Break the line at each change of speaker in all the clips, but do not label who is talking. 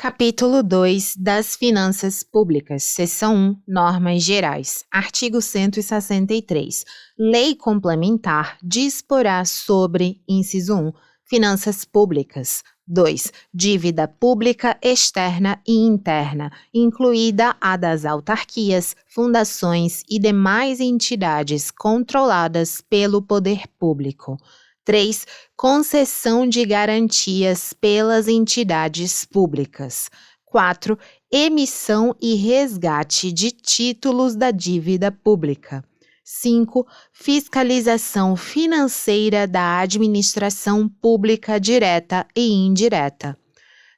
Capítulo 2 das Finanças Públicas, Seção 1, Normas Gerais. Artigo 163. Lei complementar disporá sobre, inciso 1, finanças públicas. 2. Dívida pública externa e interna, incluída a das autarquias, fundações e demais entidades controladas pelo poder público. 3. Concessão de garantias pelas entidades públicas. 4. Emissão e resgate de títulos da dívida pública. 5. Fiscalização financeira da administração pública direta e indireta.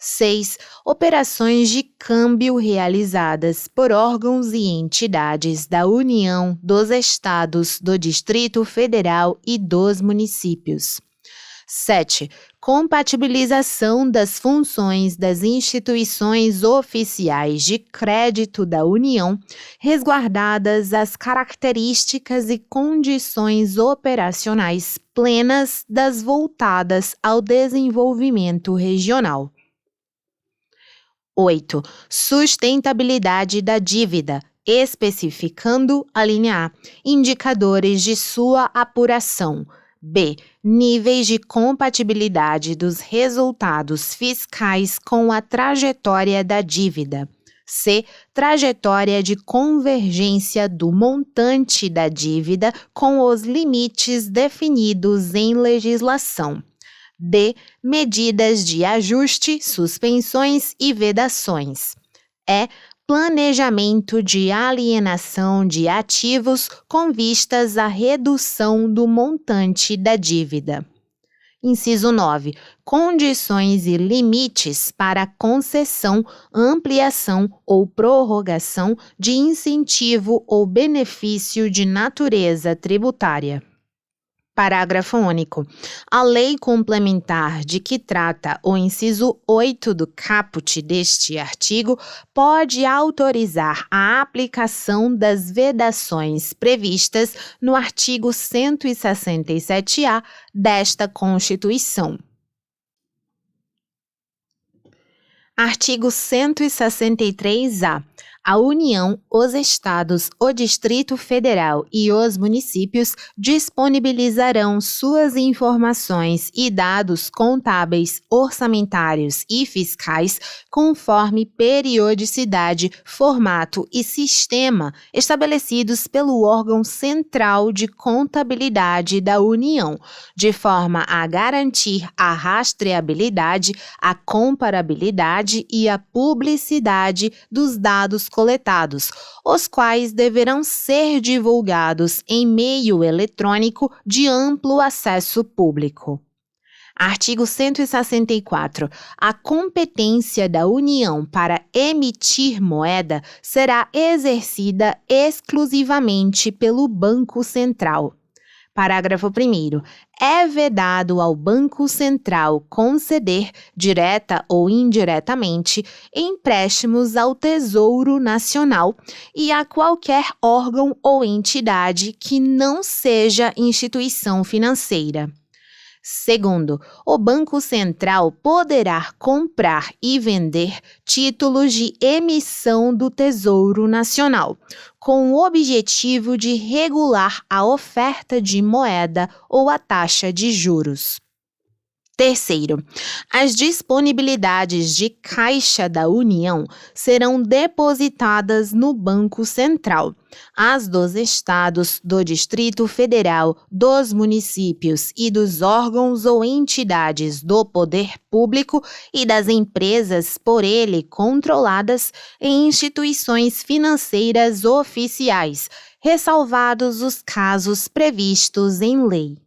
6. Operações de câmbio realizadas por órgãos e entidades da União, dos Estados, do Distrito Federal e dos municípios. 7. Compatibilização das funções das instituições oficiais de crédito da União, resguardadas as características e condições operacionais plenas das voltadas ao desenvolvimento regional. 8. Sustentabilidade da dívida, especificando, a linha A, indicadores de sua apuração. B. Níveis de compatibilidade dos resultados fiscais com a trajetória da dívida. C. Trajetória de convergência do montante da dívida com os limites definidos em legislação. D. Medidas de ajuste, suspensões e vedações. E. Planejamento de alienação de ativos com vistas à redução do montante da dívida. Inciso 9. Condições e limites para concessão, ampliação ou prorrogação de incentivo ou benefício de natureza tributária. Parágrafo único. A lei complementar de que trata o inciso 8 do caput deste artigo pode autorizar a aplicação das vedações previstas no artigo 167-A desta Constituição. Artigo 163-A. A União, os Estados, o Distrito Federal e os municípios disponibilizarão suas informações e dados contábeis, orçamentários e fiscais conforme periodicidade, formato e sistema estabelecidos pelo órgão central de contabilidade da União, de forma a garantir a rastreabilidade, a comparabilidade e a publicidade dos dados coletados, os quais deverão ser divulgados em meio eletrônico de amplo acesso público. Artigo 164. A competência da União para emitir moeda será exercida exclusivamente pelo Banco Central. Parágrafo 1º. É vedado ao Banco Central conceder, direta ou indiretamente, empréstimos ao Tesouro Nacional e a qualquer órgão ou entidade que não seja instituição financeira. Segundo, o Banco Central poderá comprar e vender títulos de emissão do Tesouro Nacional, com o objetivo de regular a oferta de moeda ou a taxa de juros. Terceiro, as disponibilidades de caixa da União serão depositadas no Banco Central. As dos Estados, do Distrito Federal, dos municípios e dos órgãos ou entidades do poder público e das empresas por ele controladas em instituições financeiras oficiais, ressalvados os casos previstos em lei.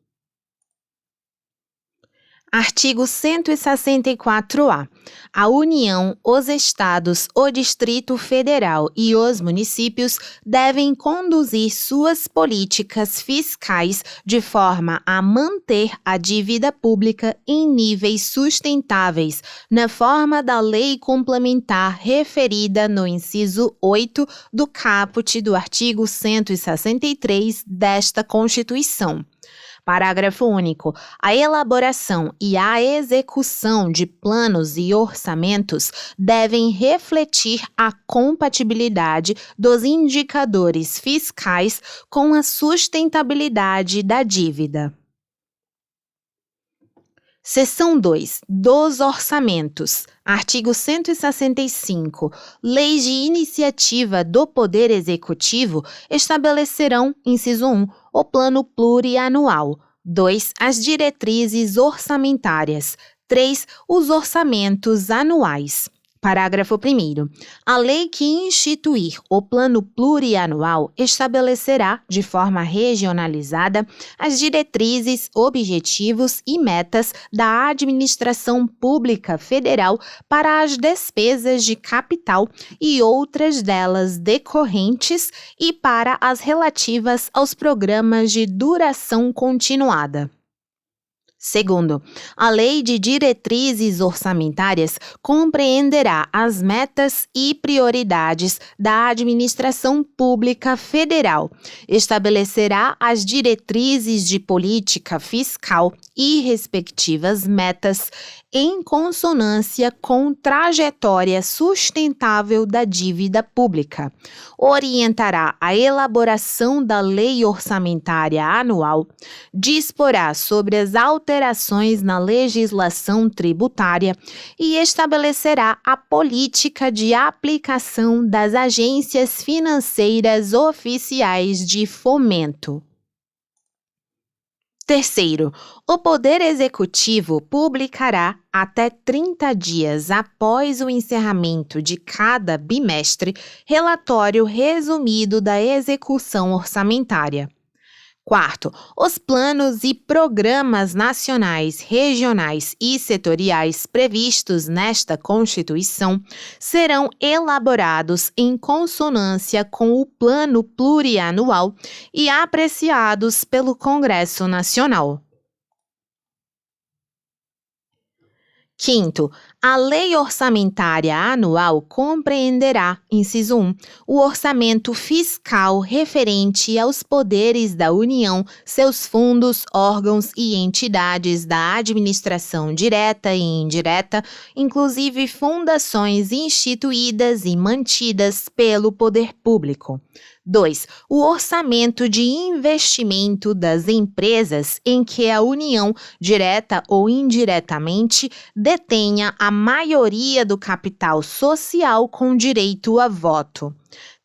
Artigo 164-A. A União, os Estados, o Distrito Federal e os municípios devem conduzir suas políticas fiscais de forma a manter a dívida pública em níveis sustentáveis, na forma da lei complementar referida no inciso 8 do caput do artigo 163 desta Constituição. Parágrafo único. A elaboração e a execução de planos e orçamentos devem refletir a compatibilidade dos indicadores fiscais com a sustentabilidade da dívida. Seção 2. Dos orçamentos. Artigo 165. Leis de iniciativa do Poder Executivo estabelecerão, inciso 1, o Plano Plurianual. 2. As diretrizes orçamentárias. 3. Os orçamentos anuais. Parágrafo 1º. A lei que instituir o Plano Plurianual estabelecerá, de forma regionalizada, as diretrizes, objetivos e metas da administração pública federal para as despesas de capital e outras delas decorrentes e para as relativas aos programas de duração continuada. Segundo, a Lei de Diretrizes Orçamentárias compreenderá as metas e prioridades da administração pública federal, estabelecerá as diretrizes de política fiscal e respectivas metas em consonância com trajetória sustentável da dívida pública, orientará a elaboração da lei orçamentária anual, disporá sobre as alterações na legislação tributária e estabelecerá a política de aplicação das agências financeiras oficiais de fomento. Terceiro, o Poder Executivo publicará, até 30 dias após o encerramento de cada bimestre, relatório resumido da execução orçamentária. Quarto, os planos e programas nacionais, regionais e setoriais previstos nesta Constituição serão elaborados em consonância com o Plano Plurianual e apreciados pelo Congresso Nacional. Quinto, a Lei Orçamentária Anual compreenderá, inciso 1, o orçamento fiscal referente aos poderes da União, seus fundos, órgãos e entidades da administração direta e indireta, inclusive fundações instituídas e mantidas pelo poder público. 2. O orçamento de investimento das empresas em que a União, direta ou indiretamente, detenha a maioria do capital social com direito a voto.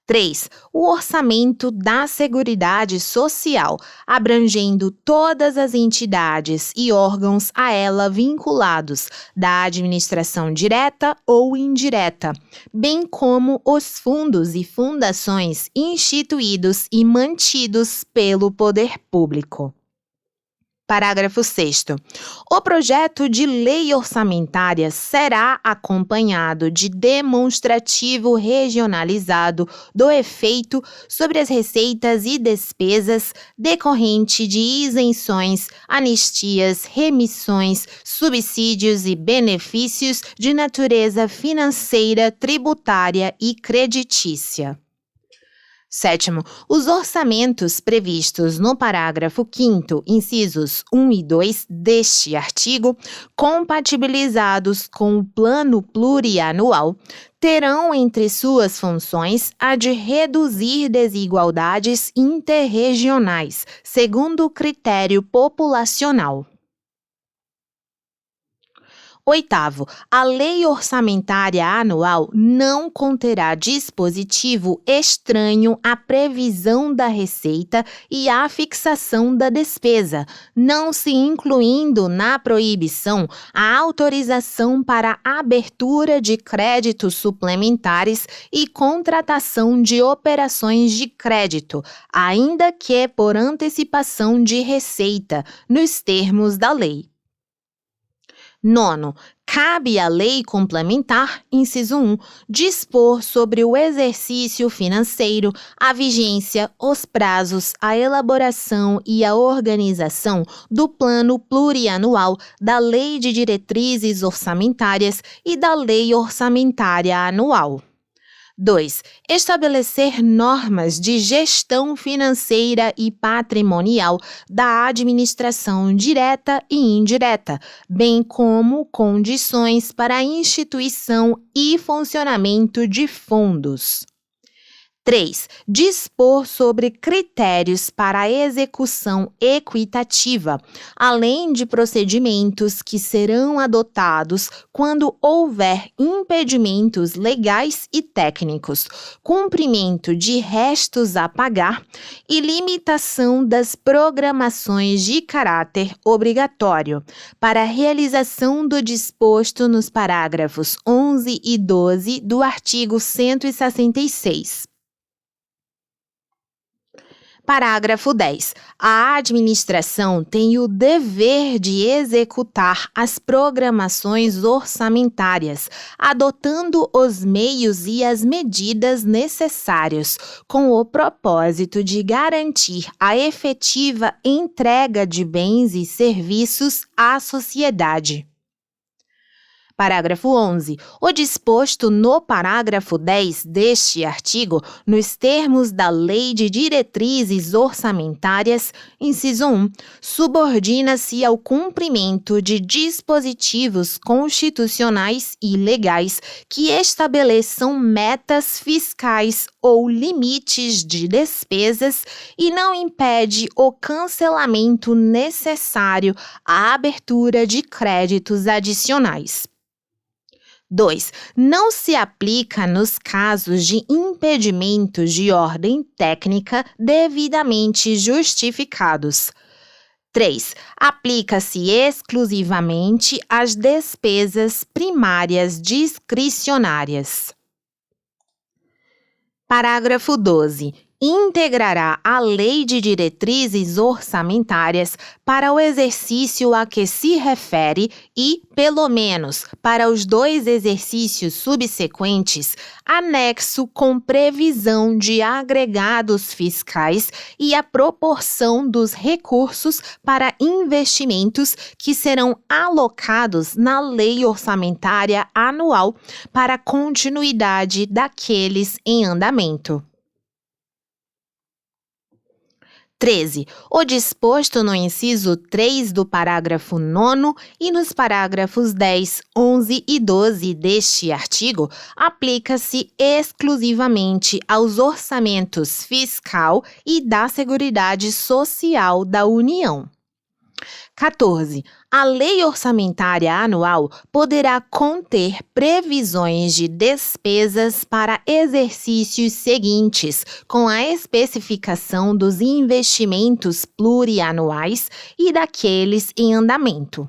3. O orçamento da Seguridade Social, abrangendo todas as entidades e órgãos a ela vinculados, da administração direta ou indireta, bem como os fundos e fundações instituídos e mantidos pelo poder público. Parágrafo 6º. O projeto de lei orçamentária será acompanhado de demonstrativo regionalizado do efeito sobre as receitas e despesas decorrente de isenções, anistias, remissões, subsídios e benefícios de natureza financeira, tributária e creditícia. Sétimo, os orçamentos previstos no parágrafo 5º, incisos 1 e 2 deste artigo, compatibilizados com o Plano Plurianual, terão entre suas funções a de reduzir desigualdades interregionais, segundo o critério populacional. Oitavo, a Lei Orçamentária Anual não conterá dispositivo estranho à previsão da receita e à fixação da despesa, não se incluindo na proibição a autorização para abertura de créditos suplementares e contratação de operações de crédito, ainda que por antecipação de receita, nos termos da lei. Nono, cabe à lei complementar, inciso 1, dispor sobre o exercício financeiro, a vigência, os prazos, a elaboração e a organização do Plano Plurianual, da Lei de Diretrizes Orçamentárias e da Lei Orçamentária Anual. 2. Estabelecer normas de gestão financeira e patrimonial da administração direta e indireta, bem como condições para a instituição e funcionamento de fundos. 3. Dispor sobre critérios para a execução equitativa, além de procedimentos que serão adotados quando houver impedimentos legais e técnicos, cumprimento de restos a pagar e limitação das programações de caráter obrigatório, para a realização do disposto nos parágrafos 11 e 12 do artigo 166. Parágrafo 10. A administração tem o dever de executar as programações orçamentárias, adotando os meios e as medidas necessários, com o propósito de garantir a efetiva entrega de bens e serviços à sociedade. Parágrafo 11. O disposto no parágrafo 10 deste artigo, nos termos da Lei de Diretrizes Orçamentárias, inciso 1, subordina-se ao cumprimento de dispositivos constitucionais e legais que estabeleçam metas fiscais ou limites de despesas e não impede o cancelamento necessário à abertura de créditos adicionais. 2. Não se aplica nos casos de impedimentos de ordem técnica devidamente justificados. 3. Aplica-se exclusivamente às despesas primárias discricionárias. Parágrafo 12. Integrará a Lei de Diretrizes Orçamentárias para o exercício a que se refere e, pelo menos para os 2 exercícios subsequentes, anexo com previsão de agregados fiscais e a proporção dos recursos para investimentos que serão alocados na Lei Orçamentária Anual para a continuidade daqueles em andamento. 13. O disposto no inciso 3 do parágrafo 9º e nos parágrafos 10, 11 e 12 deste artigo aplica-se exclusivamente aos orçamentos fiscal e da Seguridade Social da União. 14. A Lei Orçamentária Anual poderá conter previsões de despesas para exercícios seguintes, com a especificação dos investimentos plurianuais e daqueles em andamento.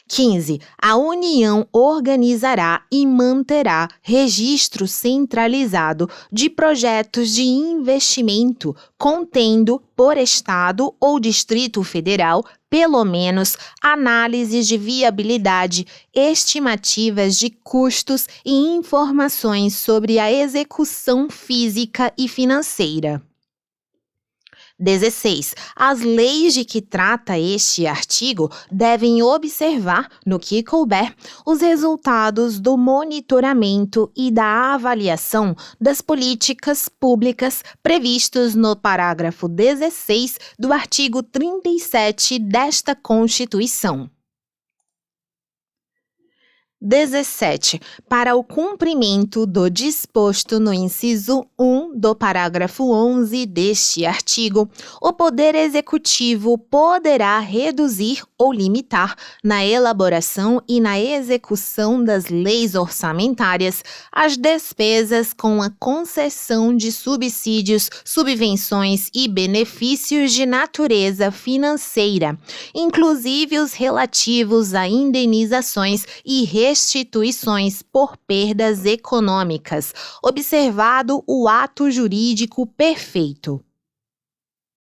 15. A União organizará e manterá registro centralizado de projetos de investimento, contendo, por Estado ou Distrito Federal, pelo menos análises de viabilidade, estimativas de custos e informações sobre a execução física e financeira. 16. As leis de que trata este artigo devem observar, no que couber, os resultados do monitoramento e da avaliação das políticas públicas previstos no parágrafo 16 do artigo 37 desta Constituição. 17. Para o cumprimento do disposto no inciso 1 do parágrafo 11 deste artigo, o Poder Executivo poderá reduzir ou limitar, na elaboração e na execução das leis orçamentárias, as despesas com a concessão de subsídios, subvenções e benefícios de natureza financeira, inclusive os relativos a indenizações e restituições por perdas econômicas, observado o ato jurídico perfeito.